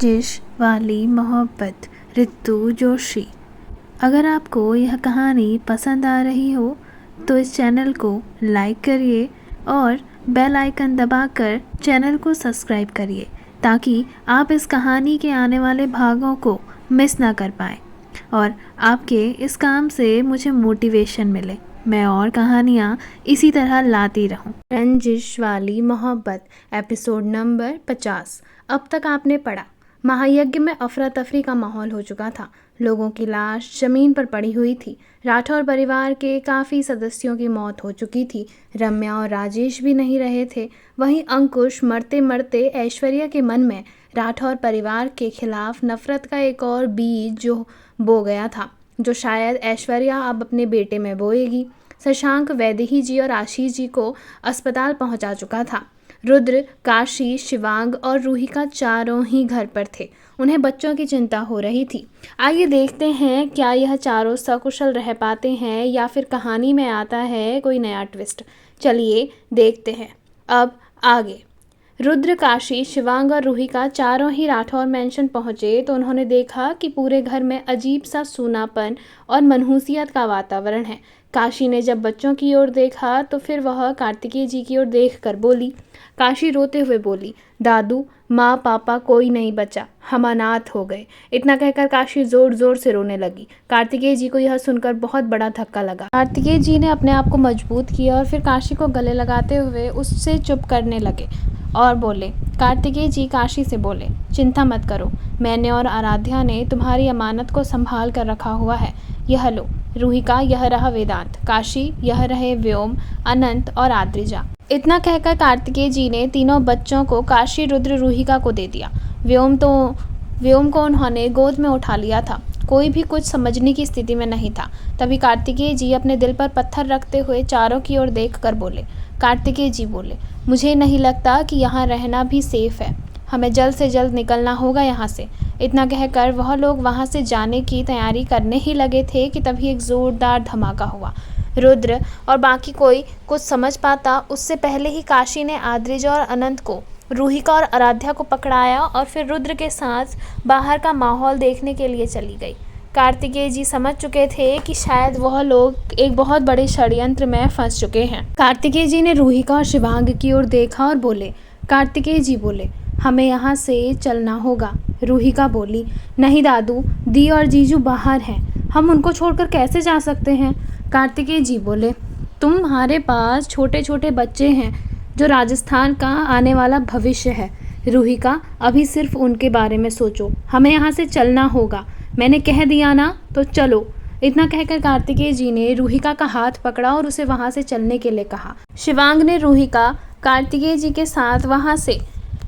रंजिश वाली मोहब्बत, रितु जोशी। अगर आपको यह कहानी पसंद आ रही हो तो इस चैनल को लाइक करिए और बेल आइकन दबाकर चैनल को सब्सक्राइब करिए ताकि आप इस कहानी के आने वाले भागों को मिस ना कर पाएँ और आपके इस काम से मुझे मोटिवेशन मिले, मैं और कहानियाँ इसी तरह लाती रहूं। रंजिश वाली मोहब्बत, एपिसोड नंबर 50। अब तक आपने पढ़ा। महायज्ञ में अफरा तफरी का माहौल हो चुका था। लोगों की लाश जमीन पर पड़ी हुई थी। राठौर परिवार के काफ़ी सदस्यों की मौत हो चुकी थी। रम्या और राजेश भी नहीं रहे थे। वहीं अंकुश मरते मरते ऐश्वर्या के मन में राठौर परिवार के खिलाफ नफरत का एक और बीज जो बो गया था, जो शायद ऐश्वर्या अब अपने बेटे में बोएगी। शशांक वैदेही जी और आशीष जी को अस्पताल पहुंचा चुका था। रुद्र, काशी, शिवांग और रूही का चारों ही घर पर थे। उन्हें बच्चों की चिंता हो रही थी। आइए देखते हैं क्या यह चारों सकुशल रह पाते हैं या फिर कहानी में आता है कोई नया ट्विस्ट। चलिए देखते हैं अब आगे। रुद्र, काशी, शिवांग और रूहिका चारों ही राठौर मैंशन पहुंचे तो उन्होंने देखा कि पूरे घर में अजीब सा सूनापन और मनहूसियत का वातावरण है। काशी ने जब बच्चों की ओर देखा तो फिर वह कार्तिकेय जी की ओर देखकर बोली। काशी रोते हुए बोली, दादू, माँ, पापा कोई नहीं बचा, हम अनाथ हो गए। इतना कहकर काशी जोर जोर से रोने लगी। कार्तिकेय जी को यह सुनकर बहुत बड़ा धक्का लगा। कार्तिकेय जी ने अपने आप को मजबूत किया और फिर काशी को गले लगाते हुए उससे चुप करने लगे और बोले। कार्तिकेय जी काशी से बोले, चिंता मत करो, मैंने और आराध्या ने तुम्हारी अमानत को संभाल कर रखा हुआ है। यह लो रूहिका, यह रहा वेदांत, काशी, यह रहे व्योम, अनंत और आद्रिजा। इतना कहकर कार्तिकेय जी ने तीनों बच्चों को काशी, रुद्र, रूहिका को दे दिया। व्योम को उन्होंने गोद में उठा लिया था। कोई भी कुछ समझने की स्थिति में नहीं था। तभी कार्तिकेय जी अपने दिल पर पत्थर रखते हुए चारों की ओर देखकर बोले। कार्तिकेय जी बोले, मुझे नहीं लगता कि यहाँ रहना भी सेफ है, हमें जल्द से जल्द निकलना होगा यहाँ से। इतना कहकर वह लोग वहाँ से जाने की तैयारी करने ही लगे थे कि तभी एक ज़ोरदार धमाका हुआ। रुद्र और बाकी कोई कुछ समझ पाता उससे पहले ही काशी ने आद्रिजा और अनंत को, रूहिका और आराध्या को पकड़ाया और फिर रुद्र के साथ बाहर का माहौल देखने के लिए चली गई। कार्तिकेय जी समझ चुके थे कि शायद वह लोग एक बहुत बड़े षड्यंत्र में फंस चुके हैं। कार्तिकेय जी ने रूहिका और शिवांग की ओर देखा और बोले। कार्तिकेय जी बोले, हमें यहाँ से चलना होगा। रूहिका बोली, नहीं दादू, दी और जीजू बाहर हैं, हम उनको छोड़कर कैसे जा सकते हैं। कार्तिकेय जी बोले, तुम्हारे पास छोटे छोटे बच्चे हैं जो राजस्थान का आने वाला भविष्य है। रूहिका, अभी सिर्फ उनके बारे में सोचो, हमें यहाँ से चलना होगा, मैंने कह दिया ना, तो चलो। इतना कहकर कार्तिकेय जी ने रूहिका का हाथ पकड़ा और उसे वहाँ से चलने के लिए कहा। शिवांग ने रूहिका कार्तिकेय जी के साथ वहाँ से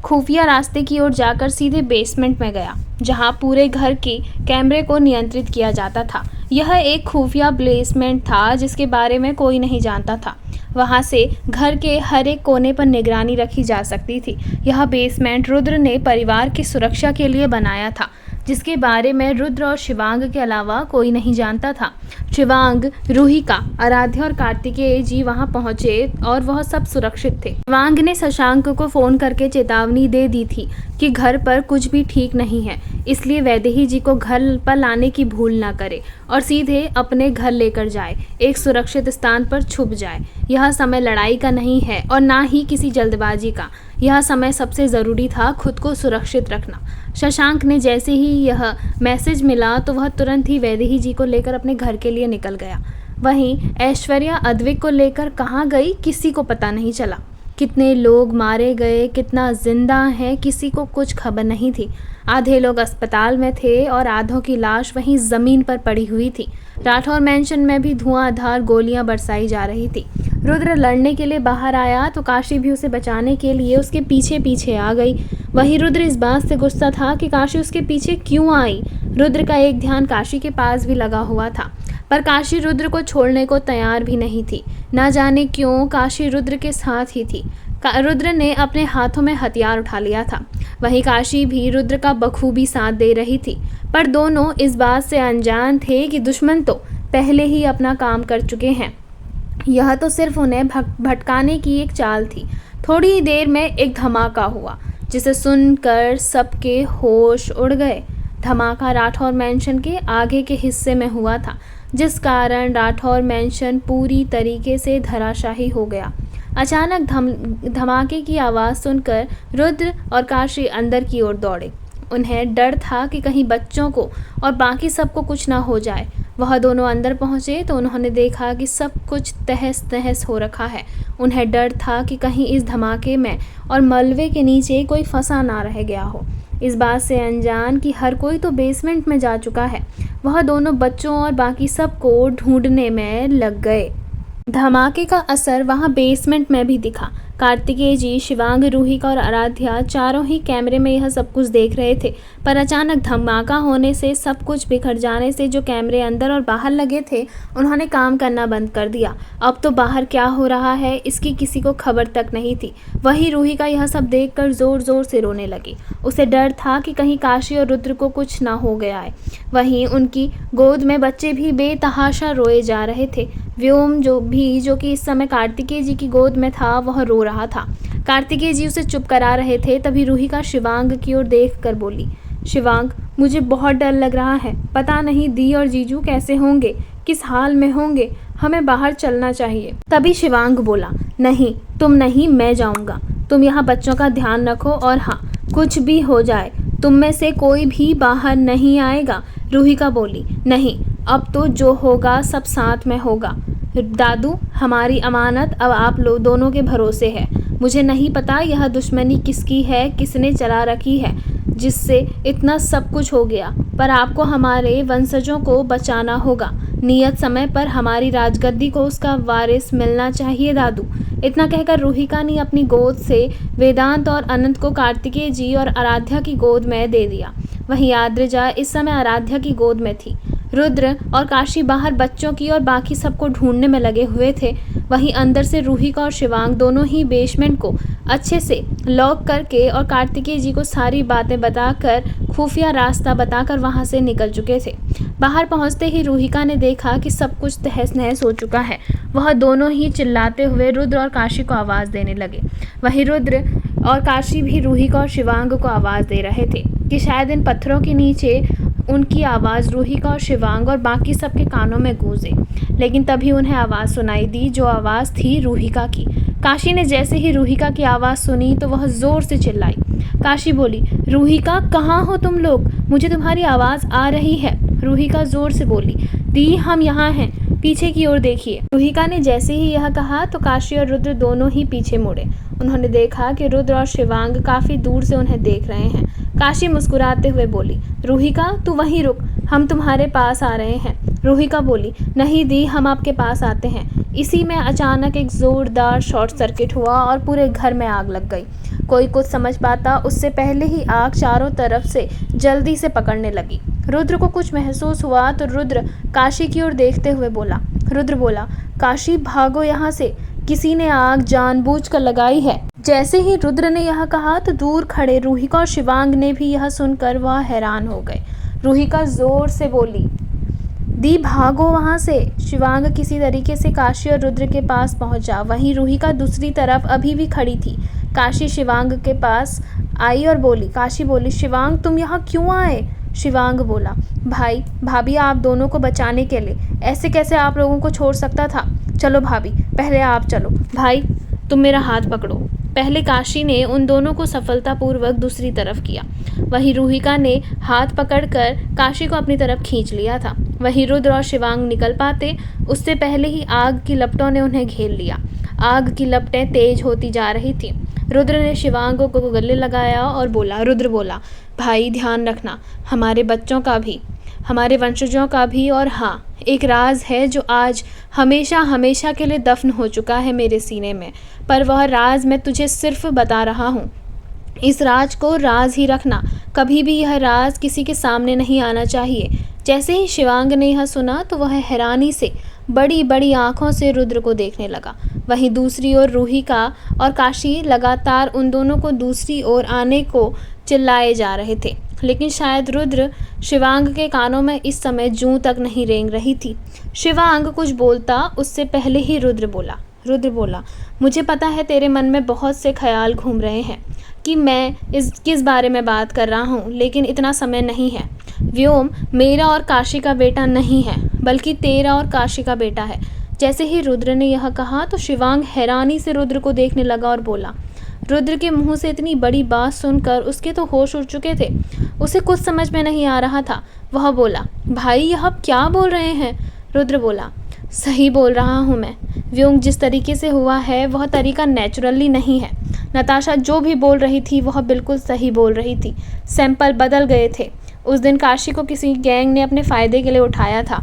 खुफिया रास्ते की ओर जाकर सीधे बेसमेंट में गया, जहां पूरे घर के कैमरे को नियंत्रित किया जाता था। यह एक खुफिया बेसमेंट था जिसके बारे में कोई नहीं जानता था। वहां से घर के हर एक कोने पर निगरानी रखी जा सकती थी। यह बेसमेंट रुद्र ने परिवार की सुरक्षा के लिए बनाया था, जिसके बारे में रुद्र और शिवांग के अलावा कोई नहीं जानता था। शिवांग, रूहिका, आराध्या और कार्तिकेय जी वहां पहुंचे और वह सब सुरक्षित थे। शिवांग ने शशांक को फोन करके चेतावनी दे दी थी कि घर पर कुछ भी ठीक नहीं है, इसलिए वैदेही जी को घर पर लाने की भूल ना करे और सीधे अपने घर लेकर जाए, एक सुरक्षित स्थान पर छुप जाए। यह समय लड़ाई का नहीं है और ना ही किसी जल्दबाजी का। यह समय सबसे ज़रूरी था खुद को सुरक्षित रखना। शशांक ने जैसे ही यह मैसेज मिला तो वह तुरंत ही वैदेही जी को लेकर अपने घर के लिए निकल गया। वहीं ऐश्वर्या अद्विक को लेकर कहाँ गई किसी को पता नहीं चला। कितने लोग मारे गए, कितना जिंदा है, किसी को कुछ खबर नहीं थी। आधे लोग अस्पताल में थे और आधों की लाश वहीं ज़मीन पर पड़ी हुई थी। राठौर मैंशन में भी धुआंधार गोलियां बरसाई जा रही थी। रुद्र लड़ने के लिए बाहर आया तो काशी भी उसे बचाने के लिए उसके पीछे पीछे आ गई। वहीं रुद्र इस बात से गुस्सा था कि काशी उसके पीछे क्यों आई। रुद्र का एक ध्यान काशी के पास भी लगा हुआ था, पर काशी रुद्र को छोड़ने को तैयार भी नहीं थी। ना जाने क्यों काशी रुद्र के साथ ही थी। रुद्र ने अपने हाथों में हथियार उठा लिया था। वहीं काशी भी रुद्र का बखूबी साथ दे रही थी, पर दोनों इस बात से अनजान थे कि दुश्मन तो पहले ही अपना काम कर चुके हैं। यह तो सिर्फ उन्हें भटकाने की एक चाल थी। थोड़ी ही देर में एक धमाका हुआ। जिसे सुनकर सबके होश उड़ गए। धमाका राठौर मैंशन के आगे के हिस्से में हुआ था, जिस कारण राठौर मैंशन पूरी तरीके से धराशाही हो गया। अचानक धमाके की आवाज़ सुनकर रुद्र और काशी अंदर की ओर दौड़े। उन्हें डर था कि कहीं बच्चों को और बाकी सबको कुछ ना हो जाए। वह दोनों अंदर पहुंचे तो उन्होंने देखा कि सब कुछ तहस नहस हो रखा है। उन्हें डर था कि कहीं इस धमाके में और मलबे के नीचे कोई फंसा ना रह गया हो। इस बात से अनजान कि हर कोई तो बेसमेंट में जा चुका है, वह दोनों बच्चों और बाकी सबको ढूंढने में लग गए। धमाके का असर वहां बेसमेंट में भी दिखा। कार्तिकेय जी, शिवांग, रूहिका और आराध्या चारों ही कैमरे में यह सब कुछ देख रहे थे, पर अचानक धमाका होने से, सब कुछ बिखर जाने से जो कैमरे अंदर और बाहर लगे थे उन्होंने काम करना बंद कर दिया। अब तो बाहर क्या हो रहा है इसकी किसी को खबर तक नहीं थी। वही रूहिका यह सब देखकर जोर जोर से रोने लगी। उसे डर था कि कहीं काशी और रुद्र को कुछ ना हो गया है। वहीं उनकी गोद में बच्चे भी बेतहाशा रोए जा रहे थे। व्योम जो कि इस समय कार्तिकेय जी की गोद में था, वह रो रहा था। कार्तिकेय जी उसे चुप करा रहे थे। तभी रूहिका शिवांग की ओर देख कर बोली, शिवांग, मुझे बहुत डर लग रहा है। पता नहीं दी और जीजू कैसे होंगे, किस हाल में होंगे। हमें बाहर चलना चाहिए। तभी शिवांग बोला, नहीं, तुम नहीं, मैं जाऊंगा। तुम यहाँ बच्चों का ध्यान रखो और हाँ, कुछ भी हो जाए तुम में से कोई भी बाहर नहीं आएगा। रूहिका बोली, नहीं, अब तो जो होगा सब साथ में होगा। दादू, हमारी अमानत अब आप लोग दोनों के भरोसे है। मुझे नहीं पता यह दुश्मनी किसकी है, किसने चला रखी है, जिससे इतना सब कुछ हो गया, पर आपको हमारे वंशजों को बचाना होगा। नियत समय पर हमारी राजगद्दी को उसका वारिस मिलना चाहिए दादू। इतना कहकर रूहिका ने अपनी गोद से वेदांत और अनंत को कार्तिकेय जी और आराध्या की गोद में दे दिया। वहीं आद्रजा इस समय आराध्या की गोद में थी। रुद्र और काशी बाहर बच्चों की और बाकी सबको ढूंढने में लगे हुए थे। वहीं अंदर से रूहिका और शिवांग दोनों ही बेसमेंट को अच्छे से लॉक करके और कार्तिकेय जी को सारी बातें बताकर, खुफिया रास्ता बताकर वहां से निकल चुके थे। बाहर पहुंचते ही रूहिका ने देखा कि सब कुछ तहस नहस हो चुका है। वह दोनों ही चिल्लाते हुए रुद्र और काशी को आवाज़ देने लगे। वहीं रुद्र और काशी भी रूहिका और शिवांग को आवाज़ दे रहे थे कि शायद इन पत्थरों के नीचे उनकी आवाज़ रूहिका और शिवांग और बाकी सबके कानों में गूंजे। लेकिन तभी उन्हें आवाज़ सुनाई दी, जो आवाज़ थी रूहिका की। काशी ने जैसे ही रूहिका की आवाज़ सुनी तो वह ज़ोर से चिल्लाई। काशी बोली, रूहिका, कहाँ हो तुम लोग? मुझे तुम्हारी आवाज़ आ रही है। रूहिका ज़ोर से बोली, दी, हम यहाँ हैं, पीछे की ओर देखिए। रूहिका ने जैसे ही यह कहा तो काशी और रुद्र दोनों ही पीछे मुड़े। उन्होंने देखा कि रुद्र और शिवांग काफ़ी दूर से उन्हें देख रहे हैं। काशी मुस्कुराते हुए बोली, रूहिका, तू वहीं रुक, हम तुम्हारे पास आ रहे हैं। रूहिका बोली, नहीं दी, हम आपके पास आते हैं। इसी में अचानक एक ज़ोरदार शॉर्ट सर्किट हुआ और पूरे घर में आग लग गई। कोई कुछ समझ पाता उससे पहले ही आग चारों तरफ से जल्दी से पकड़ने लगी। रुद्र को कुछ महसूस हुआ तो रुद्र काशी की ओर देखते हुए बोला। रुद्र बोला, काशी, भागो यहाँ से, किसी ने आग जानबूझकर लगाई है। जैसे ही रुद्र ने यह कहा तो दूर खड़े रूहिका और शिवांग ने भी यह सुनकर वह हैरान हो गए। रूहिका जोर से बोली, दी, भागो वहाँ से। शिवांग किसी तरीके से काशी और रुद्र के पास पहुंचा। वहीं रूहिका दूसरी तरफ अभी भी खड़ी थी। काशी शिवांग के पास आई और बोली, काशी बोली, शिवांग, तुम यहाँ क्यों आए? शिवांग बोला, भाई, भाभी, आप दोनों को बचाने के लिए। ऐसे कैसे आप लोगों को छोड़ सकता था? चलो भाभी, पहले आप चलो। भाई, तुम मेरा हाथ पकड़ो। पहले काशी ने उन दोनों को सफलतापूर्वक दूसरी तरफ किया। वहीं रूहिका ने हाथ पकड़कर काशी को अपनी तरफ खींच लिया था। वहीं रुद्र और शिवांग निकल पाते उससे पहले ही आग की लपटों ने उन्हें घेर लिया। आग की लपटें तेज होती जा रही थी। रुद्र ने शिवांग को गले लगाया और बोला, रुद्र बोला, भाई, ध्यान रखना, हमारे बच्चों का भी, हमारे वंशजों का भी, और हाँ, एक राज है जो आज हमेशा हमेशा के लिए दफन हो चुका है मेरे सीने में, पर वह राज मैं तुझे सिर्फ बता रहा हूँ। इस राज को राज ही रखना, कभी भी यह राज किसी के सामने नहीं आना चाहिए। जैसे ही शिवांग ने यह सुना तो वह हैरानी से बड़ी बड़ी आंखों से रुद्र को देखने लगा। वहीं दूसरी ओर रूहिका और काशी लगातार उन दोनों को दूसरी ओर आने को चिल्लाए जा रहे थे, लेकिन शायद रुद्र शिवांग के कानों में इस समय जूं तक नहीं रेंग रही थी। शिवांग कुछ बोलता उससे पहले ही रुद्र बोला, मुझे पता है तेरे मन में बहुत से ख्याल घूम रहे हैं। कि मैं किस बारे में बात कर रहा हूँ, लेकिन इतना समय नहीं है। व्योम मेरा और काशी का बेटा नहीं है, बल्कि तेरा और काशी का बेटा है। जैसे ही रुद्र ने यह कहा तो शिवांग हैरानी से रुद्र को देखने लगा और बोला। रुद्र के मुंह से इतनी बड़ी बात सुनकर उसके तो होश उड़ चुके थे। उसे कुछ समझ में नहीं आ रहा था। वह बोला, भाई यह आप क्या बोल रहे हैं? रुद्र बोला, सही बोल रहा हूँ मैं। व्योम जिस तरीके से हुआ है वह तरीका नेचुरली नहीं है। नताशा जो भी बोल रही थी वह बिल्कुल सही बोल रही थी। सैंपल बदल गए थे। उस दिन काशी को किसी गैंग ने अपने फ़ायदे के लिए उठाया था,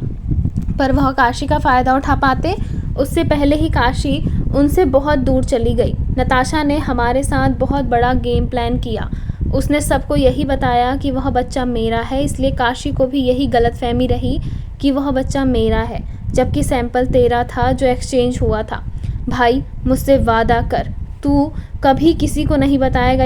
पर वह काशी का फ़ायदा उठा पाते उससे पहले ही काशी उनसे बहुत दूर चली गई। नताशा ने हमारे साथ बहुत बड़ा गेम प्लान किया। उसने सबको यही बताया कि वह बच्चा मेरा है, इसलिए काशी को भी यही गलतफहमी रही कि वह बच्चा मेरा है, जबकि सैंपल तेरा था जो एक्सचेंज हुआ था। भाई मुझसे वादा कर, तू कभी किसी को नहीं बताएगा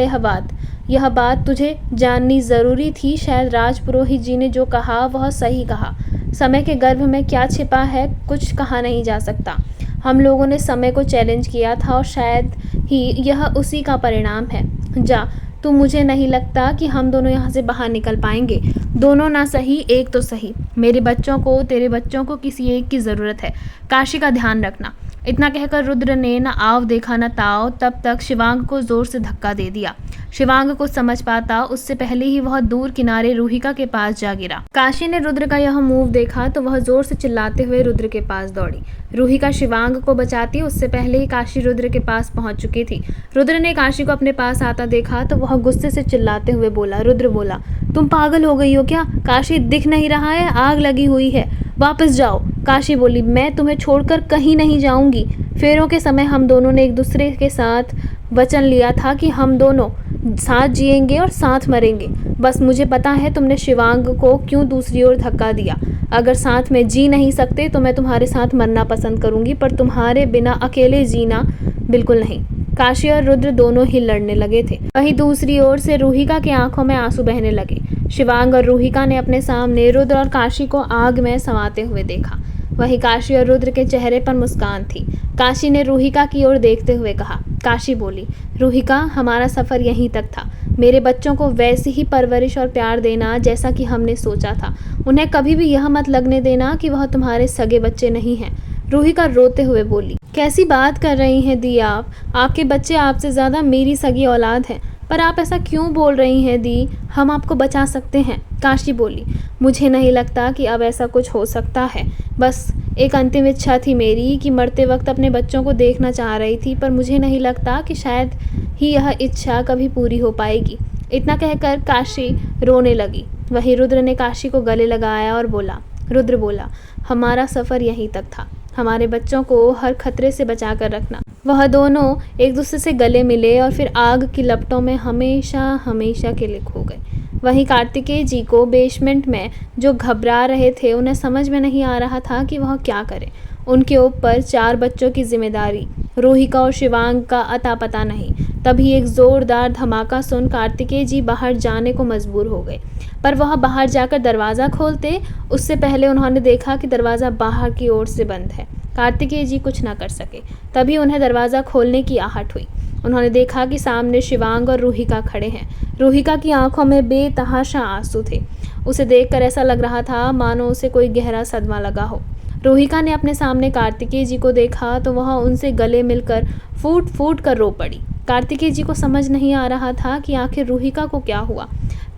यह बात तुझे जाननी ज़रूरी थी। शायद राजपुरोहित जी ने जो कहा वह सही कहा। समय के गर्भ में क्या छिपा है कुछ कहा नहीं जा सकता। हम लोगों ने समय को चैलेंज किया था और शायद ही यह उसी का परिणाम है। जा तू, मुझे नहीं लगता कि हम दोनों यहाँ से बाहर निकल पाएंगे। दोनों ना सही, एक तो सही। मेरे बच्चों को, तेरे बच्चों को किसी एक की ज़रूरत है। काशी का ध्यान रखना। इतना कहकर रुद्र ने न आव देखा न ताव तब तक शिवांग को जोर से धक्का दे दिया। शिवांग कुछ समझ पाता उससे पहले ही वह दूर किनारे रूहिका के पास जा गिरा। काशी ने रुद्र का यह मूव देखा तो वह जोर से चिल्लाते हुए रुद्र के पास दौड़ी। रूहिका शिवांग को बचाती उससे पहले ही काशी रुद्र के पास पहुंच चुकी थी। रुद्र ने काशी को अपने पास आता देखा तो वह गुस्से से चिल्लाते हुए बोला। रुद्र बोला, तुम पागल हो गई हो क्या? काशी दिख नहीं रहा है, आग लगी हुई है, वापस जाओ। काशी बोली, मैं तुम्हें छोड़कर कहीं नहीं जाऊंगी। फेरों के समय हम दोनों ने एक दूसरे के साथ वचन लिया था कि हम दोनों साथ जिएंगे और साथ मरेंगे। बस मुझे पता है तुमने शिवांग को क्यों दूसरी ओर धक्का दिया। अगर साथ में जी नहीं सकते तो मैं तुम्हारे साथ मरना पसंद करूंगी, पर तुम्हारे बिना अकेले जीना बिल्कुल नहीं। काशी और रुद्र दोनों ही लड़ने लगे थे। वहीं दूसरी ओर से रूहिका की आंखों में आंसू बहने लगे। शिवांग और रूहिका ने अपने सामने रुद्र और काशी को आग में समाते हुए देखा। वहीं काशी और रुद्र के चेहरे पर मुस्कान थी। काशी ने रूहिका की ओर देखते हुए कहा। काशी बोली, रूहिका, हमारा सफ़र यहीं तक था। मेरे बच्चों को वैसी ही परवरिश और प्यार देना जैसा कि हमने सोचा था। उन्हें कभी भी यह मत लगने देना कि वह तुम्हारे सगे बच्चे नहीं हैं। रूहिका रोते हुए बोली, कैसी बात कर रही हैं दी आप? आपके बच्चे आपसे ज़्यादा मेरी सगी औलाद हैं। पर आप ऐसा क्यों बोल रही हैं दी? हम आपको बचा सकते हैं। काशी बोली, मुझे नहीं लगता कि अब ऐसा कुछ हो सकता है। बस एक अंतिम इच्छा थी मेरी कि मरते वक्त अपने बच्चों को देखना चाह रही थी, पर मुझे नहीं लगता कि शायद ही यह इच्छा कभी पूरी हो पाएगी। इतना कहकर काशी रोने लगी। वहीं रुद्र ने काशी को गले लगाया और बोला। रुद्र बोला, हमारा सफ़र यहीं तक था। हमारे बच्चों को हर खतरे से बचा कर रखना। वह दोनों एक दूसरे से गले मिले और फिर आग की लपटों में हमेशा हमेशा के लिए खो गए। वहीं कार्तिकेय जी को बेसमेंट में जो घबरा रहे थे, उन्हें समझ में नहीं आ रहा था कि वह क्या करें। उनके ऊपर 4 बच्चों की जिम्मेदारी, रूहिका और शिवांग का अता पता नहीं। तभी एक ज़ोरदार धमाका सुन कार्तिकेय जी बाहर जाने को मजबूर हो गए, पर वह बाहर जाकर दरवाज़ा खोलते उससे पहले उन्होंने देखा कि दरवाज़ा बाहर की ओर से बंद है। कार्तिकेय जी कुछ न कर सके। तभी उन्हें दरवाज़ा खोलने की आहट हुई। उन्होंने देखा कि सामने शिवांग और रूहिका खड़े हैं। रूहिका की आंखों में बेतहाशा आंसू थे। उसे देखकर ऐसा लग रहा था मानो उसे कोई गहरा सदमा लगा हो। रूहिका ने अपने सामने कार्तिकेय जी को देखा तो वह उनसे गले मिलकर फूट फूट कर रो पड़ी। कार्तिकेय जी को समझ नहीं आ रहा था कि आखिर रूहिका को क्या हुआ।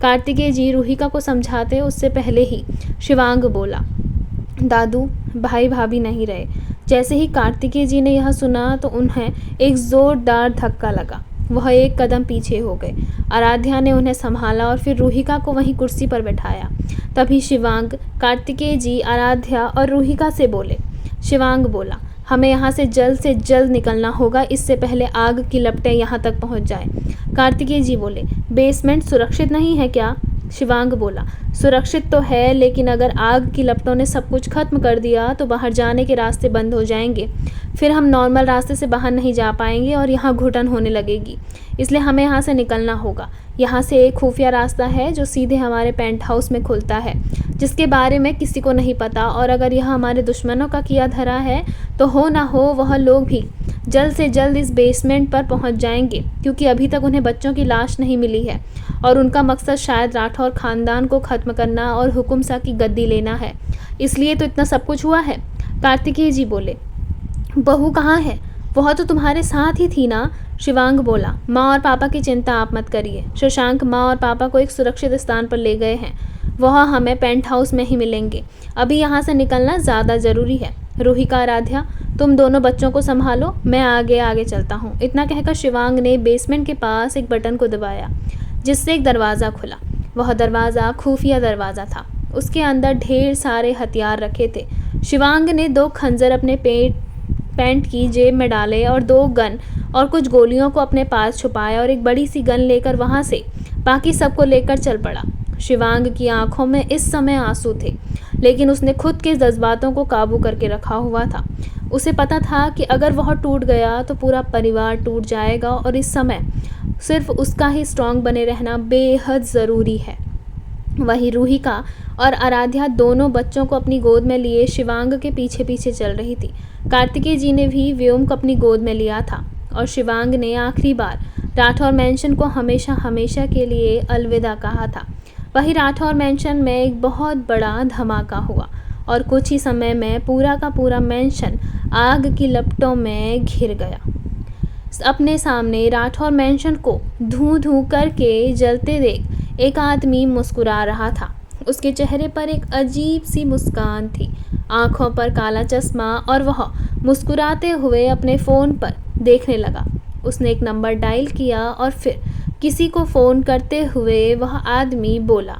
कार्तिकेय जी रूहिका को समझाते उससे पहले ही शिवांग बोला, दादू, भाई भाभी नहीं रहे। जैसे ही कार्तिकेय जी ने यह सुना तो उन्हें एक ज़ोरदार धक्का लगा। वह एक कदम पीछे हो गए। आराध्या ने उन्हें संभाला और फिर रूहिका को वहीं कुर्सी पर बैठाया। तभी शिवांग कार्तिकेय जी, आराध्या और रूहिका से बोले। शिवांग बोला, हमें यहाँ से जल्द निकलना होगा, इससे पहले आग की लपटें यहाँ तक पहुँच जाएं। कार्तिकेय जी बोले, बेसमेंट सुरक्षित नहीं है क्या? शिवांग बोला, सुरक्षित तो है, लेकिन अगर आग की लपटों ने सब कुछ खत्म कर दिया तो बाहर जाने के रास्ते बंद हो जाएंगे। फिर हम नॉर्मल रास्ते से बाहर नहीं जा पाएंगे और यहाँ घुटन होने लगेगी। इसलिए हमें यहाँ से निकलना होगा। यहाँ से एक खुफिया रास्ता है जो सीधे हमारे पेंट हाउस में खुलता है, जिसके बारे में किसी को नहीं पता। और अगर यह हमारे दुश्मनों का किया धरा है तो हो ना हो वह लोग भी जल्द से जल्द इस बेसमेंट पर पहुंच जाएंगे, क्योंकि अभी तक उन्हें बच्चों की लाश नहीं मिली है और उनका मकसद शायद राठौर खानदान को ख़त्म करना और हुकुम शाह की गद्दी लेना है। इसलिए तो इतना सब कुछ हुआ है। कार्तिकेय जी बोले। बहू कहाँ है? वह तो तुम्हारे साथ ही थी ना? शिवांग बोला। माँ और पापा की चिंता आप मत करिए। शशांक माँ और पापा को एक सुरक्षित स्थान पर ले गए हैं। वह हमें पेंट हाउस में ही मिलेंगे। अभी यहाँ से निकलना ज़्यादा ज़रूरी है। रूहिका, आराध्या, तुम दोनों बच्चों को संभालो, मैं आगे आगे चलता हूँ। इतना कहकर शिवांग ने बेसमेंट के पास एक बटन को दबाया, जिससे एक दरवाज़ा खुला। वह दरवाज़ा खुफिया दरवाज़ा था। उसके अंदर ढेर सारे हथियार रखे थे। शिवांग ने 2 खंजर अपने पैंट की जेब में डाले और 2 गन और कुछ गोलियों को अपने पास छुपाया और एक बड़ी सी गन लेकर वहाँ से बाकी सबको लेकर चल पड़ा। शिवांग की आंखों में इस समय आंसू थे, लेकिन उसने खुद के जज्बातों को काबू करके रखा हुआ था। उसे पता था कि अगर वह टूट गया तो पूरा परिवार टूट जाएगा और इस समय सिर्फ उसका ही स्ट्रांग बने रहना बेहद ज़रूरी है। वहीं रूहिका और आराध्या दोनों बच्चों को अपनी गोद में लिए शिवांग के पीछे पीछे चल रही थी। कार्तिकेय जी ने भी व्योम को अपनी गोद में लिया था और शिवांग ने आखिरी बार राठौर मैंशन को हमेशा हमेशा के लिए अलविदा कहा था। वहीं राठौर मैंशन में एक बहुत बड़ा धमाका हुआ और कुछ ही समय में पूरा का पूरा मैंशन आग की लपटों में घिर गया। अपने सामने राठौर मैंशन को धूं धूं करके जलते देख एक आदमी मुस्कुरा रहा था। उसके चेहरे पर एक अजीब सी मुस्कान थी, आंखों पर काला चश्मा, और वह मुस्कुराते हुए अपने फ़ोन पर देखने लगा। उसने एक नंबर डायल किया और फिर किसी को फ़ोन करते हुए वह आदमी बोला,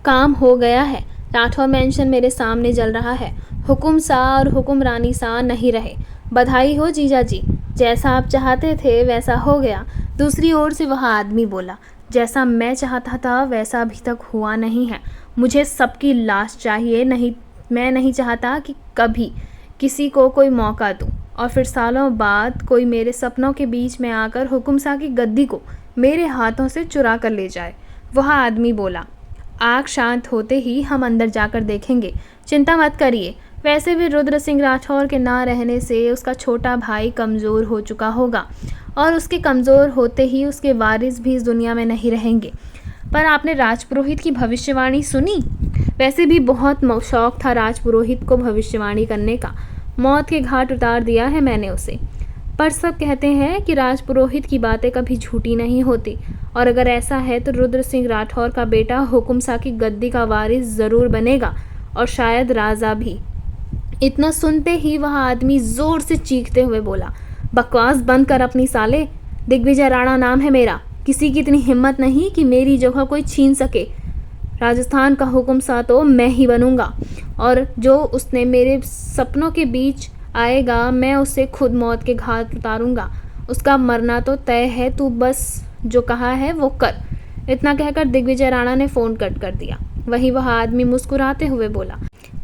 काम हो गया है। राठौर मैंशन मेरे सामने जल रहा है। हुकुम शाह और हुकुम रानी शाह नहीं रहे। बधाई हो जीजा जी, जैसा आप चाहते थे वैसा हो गया। दूसरी ओर से वह आदमी बोला, जैसा मैं चाहता था वैसा अभी तक हुआ नहीं है। मुझे सबकी लाश चाहिए, नहीं मैं नहीं चाहता कि कभी किसी को कोई मौका दूं और फिर सालों बाद कोई मेरे सपनों के बीच में आकर हुकुम शाह की गद्दी को मेरे हाथों से चुरा कर ले जाए। वह आदमी बोला, आग शांत होते ही हम अंदर जाकर देखेंगे, चिंता मत करिए। वैसे भी रुद्र सिंह राठौर के ना रहने से उसका छोटा भाई कमज़ोर हो चुका होगा और उसके कमज़ोर होते ही उसके वारिस भी इस दुनिया में नहीं रहेंगे। पर आपने राजपुरोहित की भविष्यवाणी सुनी? वैसे भी बहुत शौक था राजपुरोहित को भविष्यवाणी करने का। मौत के घाट उतार दिया है मैंने उसे। पर सब कहते हैं कि राजपुरोहित की बातें कभी झूठी नहीं होती, और अगर ऐसा है तो रुद्र सिंह राठौर का बेटा हुकुम शाह की गद्दी का वारिस ज़रूर बनेगा और शायद राजा भी। इतना सुनते ही वह आदमी ज़ोर से चीखते हुए बोला, बकवास बंद कर अपनी साले। दिग्विजय राणा नाम है मेरा। किसी की इतनी हिम्मत नहीं कि मेरी जगह कोई छीन सके। राजस्थान का हुकुम शाह तो मैं ही बनूंगा, और जो उसने मेरे सपनों के बीच आएगा मैं उसे खुद मौत के घाट उतारूंगा। उसका मरना तो तय है, तू बस जो कहा है वो कर। इतना कहकर दिग्विजय राणा ने फ़ोन कट कर दिया। वहीं वह आदमी मुस्कुराते हुए बोला,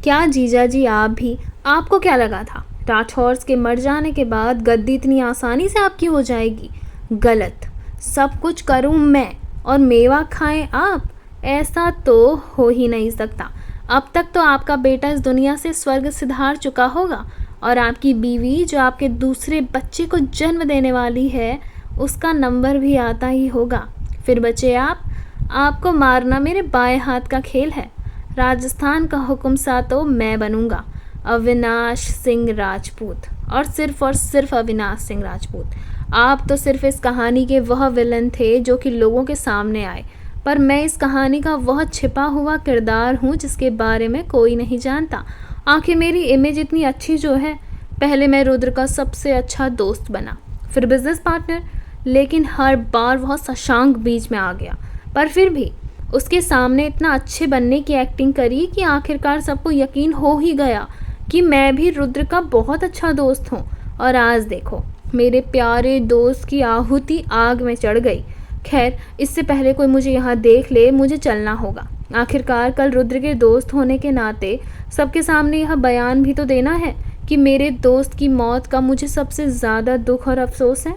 क्या जीजा जी आप भी? आपको क्या लगा था राठौर्स के मर जाने के बाद गद्दी इतनी आसानी से आपकी हो जाएगी? गलत। सब कुछ करूं मैं और मेवा खाएं आप? ऐसा तो हो ही नहीं सकता। अब तक तो आपका बेटा इस दुनिया से स्वर्ग सिधार चुका होगा और आपकी बीवी जो आपके दूसरे बच्चे को जन्म देने वाली है उसका नंबर भी आता ही होगा। फिर बचे आपको मारना मेरे बाएं हाथ का खेल है। राजस्थान का हुकुम शाह तो मैं बनूंगा, अविनाश सिंह राजपूत, और सिर्फ अविनाश सिंह राजपूत। आप तो सिर्फ इस कहानी के वह विलन थे जो कि लोगों के सामने आए, पर मैं इस कहानी का वह छिपा हुआ किरदार हूँ जिसके बारे में कोई नहीं जानता। आखिर मेरी इमेज इतनी अच्छी जो है। पहले मैं रुद्र का सबसे अच्छा दोस्त बना, फिर बिजनेस पार्टनर, लेकिन हर बार वह शशांक बीच में आ गया। पर फिर भी उसके सामने इतना अच्छे बनने की एक्टिंग करी कि आखिरकार सबको यकीन हो ही गया कि मैं भी रुद्र का बहुत अच्छा दोस्त हूँ। और आज देखो, मेरे प्यारे दोस्त की आहुति आग में चढ़ गई। खैर, इससे पहले कोई मुझे यहाँ देख ले, मुझे चलना होगा। आखिरकार कल रुद्र के दोस्त होने के नाते सबके सामने यह बयान भी तो देना है कि मेरे दोस्त की मौत का मुझे सबसे ज़्यादा दुख और अफसोस है।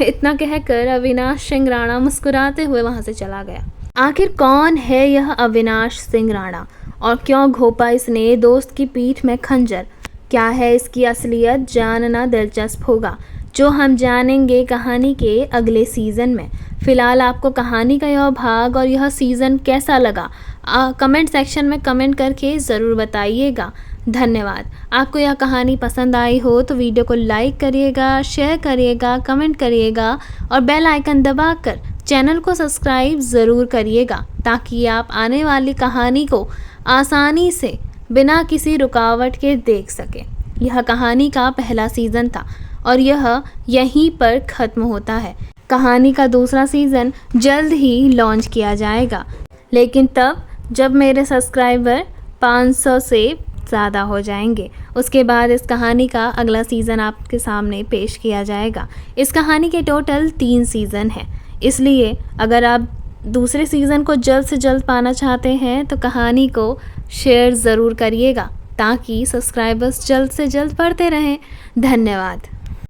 इतना कहकर अविनाश सिंह राणा मुस्कुराते हुए वहाँ से चला गया। आखिर कौन है यह अविनाश सिंह राणा और क्यों घोपा इसने दोस्त की पीठ में खंजर? क्या है इसकी असलियत जानना दिलचस्प होगा, जो हम जानेंगे कहानी के अगले सीज़न में। फ़िलहाल आपको कहानी का यह भाग और यह सीज़न कैसा लगा, कमेंट सेक्शन में कमेंट करके ज़रूर बताइएगा। धन्यवाद। आपको यह कहानी पसंद आई हो तो वीडियो को लाइक करिएगा, शेयर करिएगा, कमेंट करिएगा और बेल आइकन दबाकर चैनल को सब्सक्राइब ज़रूर करिएगा, ताकि आप आने वाली कहानी को आसानी से बिना किसी रुकावट के देख सकें। यह कहानी का पहला सीज़न था और यह यहीं पर ख़त्म होता है। कहानी का दूसरा सीज़न जल्द ही लॉन्च किया जाएगा, लेकिन तब जब मेरे सब्सक्राइबर 500 से ज़्यादा हो जाएंगे। उसके बाद इस कहानी का अगला सीज़न आपके सामने पेश किया जाएगा। इस कहानी के टोटल 3 सीज़न हैं, इसलिए अगर आप दूसरे सीज़न को जल्द से जल्द पाना चाहते हैं तो कहानी को शेयर ज़रूर करिएगा, ताकि सब्सक्राइबर्स जल्द से जल्द बढ़ते रहें। धन्यवाद।